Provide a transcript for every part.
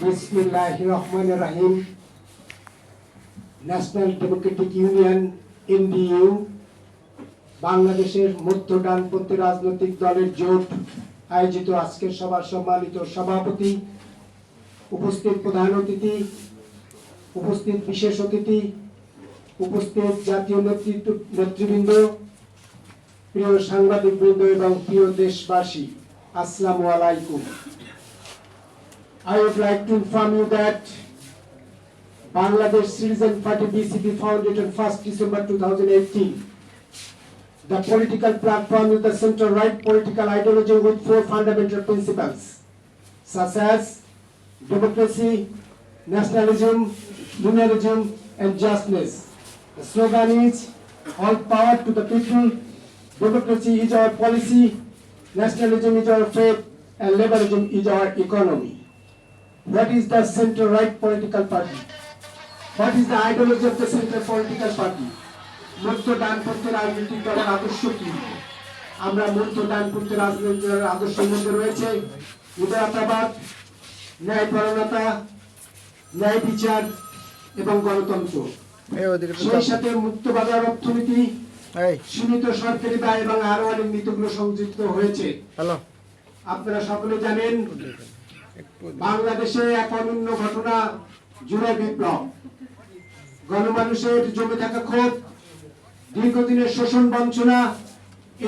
বিসমিল্লাহিররহমানিররহিম। National Democratic union এনডিইউ বাংলাদেশের মধ্য ডানপন্থী রাজনৈতিক দলের জোট আয়োজিত আজকের সভার সম্মানিত সভাপতি, উপস্থিত প্রধান অতিথি, উপস্থিত বিশেষ অতিথি, উপস্থিত জাতীয় নেতৃবৃন্দ, প্রিয় সাংবাদিকবৃন্দ এবং প্রিয় দেশবাসী, আসসালামু আলাইকুম। I would like to inform you that Bangladesh Citizen Party BCP founded on 1st December 2018. The political platform is the center-right political ideology with four fundamental principles, such as democracy, nationalism, unionism, and justice. The slogan is, all power to the people, democracy is our policy, nationalism is our faith, and liberalism is our economy. What is the center-right political party? What is the ideology of the center political party? মধ্য ডানপন্থী রাজনৈতিক দলের আদর্শ কি? আমরা মধ্য ডানপন্থী রাজনৈতিক দলের আদর্শের মধ্যে রয়েছে উদারতাবাদ, ন্যায়পরায়ণতা, ন্যায় বিচার এবং গণতন্ত্র। সেই সাথে মুক্ত বাজার অর্থনীতি, সীমিত সরকারি ব্যয় এবং আরো অনেক নীতিগুলো সংযুক্ত হয়েছে। আপনারা সকলে জানেন, বাংলাদেশে এক অনন্য ঘটনা জুলাই বিপ্লব। গণমানুষের জমে থাকা ক্ষোভ, দীর্ঘদিনের শোষণ বঞ্চনা,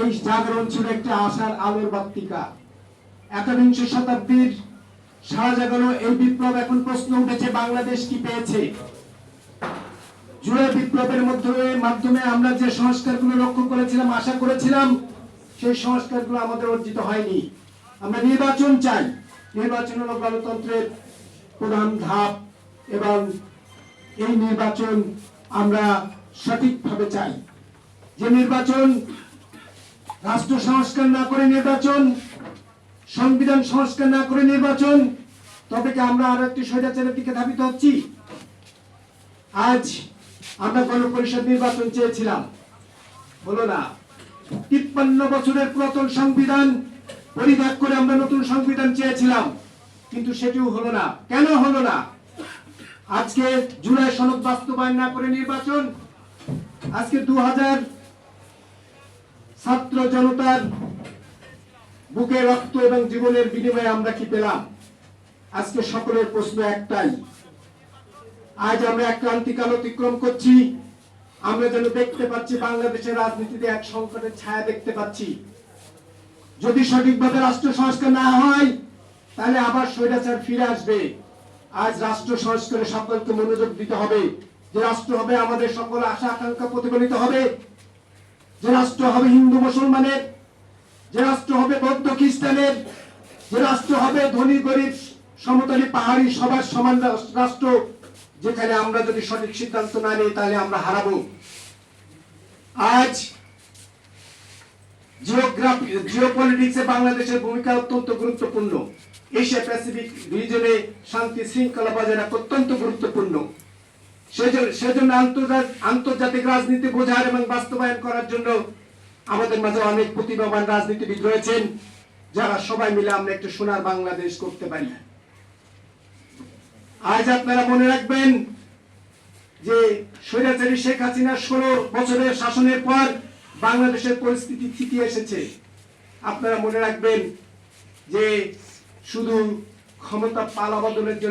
এই জাগরণ ছিল একটা আশার আলোর বাতিকা। একবিংশ শতাব্দীর সারা জাগানো এই বিপ্লব এখন প্রশ্ন উঠেছে, বাংলাদেশ কি পেয়েছে? জুলাই বিপ্লবের মাধ্যমে আমরা যে সংস্কারগুলো লক্ষ্য করেছিলাম, আশা করেছিলাম, সেই সংস্কারগুলো আমাদের অর্জিত হয়নি। আমরা নির্বাচন চাই। নির্বাচন হলো গণতন্ত্রের প্রধান ধাপ এবং এই নির্বাচন আমরা সঠিকভাবে চাই। যে নির্বাচন রাষ্ট্র সংস্কার না করে নির্বাচন, সংবিধান সংস্কার না করে নির্বাচন, তবে কি আমরা আরো একটি স্বৈরাচারের দিকে ধাবিত হচ্ছি? আজ আমরা গণপরিষদ নির্বাচন চেয়েছিলাম, হলো না। 53 বছরের পুরাতন সংবিধান পরিত্যাগ করে আমরা নতুন সংবিধান চেয়েছিলাম, কিন্তু সেটিও হলো না। কেন হলো না? আজকে জুলাই সনদ বাস্তবায়ন না করে নির্বাচন, আজকে 2000 ছাত্র জনতার বুকে রক্ত এবং জীবনের বিনিময়ে আমরা কি পেলাম? আজকে সকলের প্রশ্ন একটাই, আজ আমরা এক ক্রান্তিকাল অতিক্রম করছি। আমরা যেন দেখতে পাচ্ছি বাংলাদেশের রাজনীতিতে এক সংকটের ছায়া দেখতে পাচ্ছি। যদি সঠিকভাবে রাষ্ট্র সংস্কার না হয়, তাহলে আবার স্বৈরাচার ফিরে আসবে। আজ রাষ্ট্র সংস্কারে সকলকে মনোযোগ দিতে হবে। যে রাষ্ট্র হবে আমাদের সকল আশা আকাঙ্ক্ষা প্রতিফলিত হবে, যে রাষ্ট্র হবে হিন্দু মুসলমানের, যে রাষ্ট্র হবে বৌদ্ধ খ্রিস্টানের, যে রাষ্ট্র হবে ধনী গরিব সমতলী পাহাড়ি সবার সমান রাষ্ট্র, যেখানে আমরা যদি সঠিক সিদ্ধান্ত না নিই তাহলে আমরা হারাবো। আজ জিওপলিটিক্সে বাংলাদেশের ভূমিকা অত্যন্ত গুরুত্বপূর্ণ। এশিয়া প্যাসিফিক রিজনে শান্তি শৃঙ্খলা বজায় রাখা অত্যন্ত গুরুত্বপূর্ণ। সেজন্য আন্তর্জাতিক রাজনীতি বোঝার এবং বাস্তবায়ন করার জন্য আমাদের মাঝে অনেক প্রতিভাবান রাজনীতিবিদ রয়েছেন, যারা সবাই মিলে আমরা একটা সোনার বাংলাদেশ করতে পারি। আজ আপনারা মনে রাখবেন যে স্বৈরাচারী শেখ হাসিনার 16 বছরের শাসনের পর বাংলাদেশের পরিস্থিতি ঠিকই এসেছে। আপনারা মনে রাখবেন যে শুধু ক্ষমতা পালা বদলের জন্য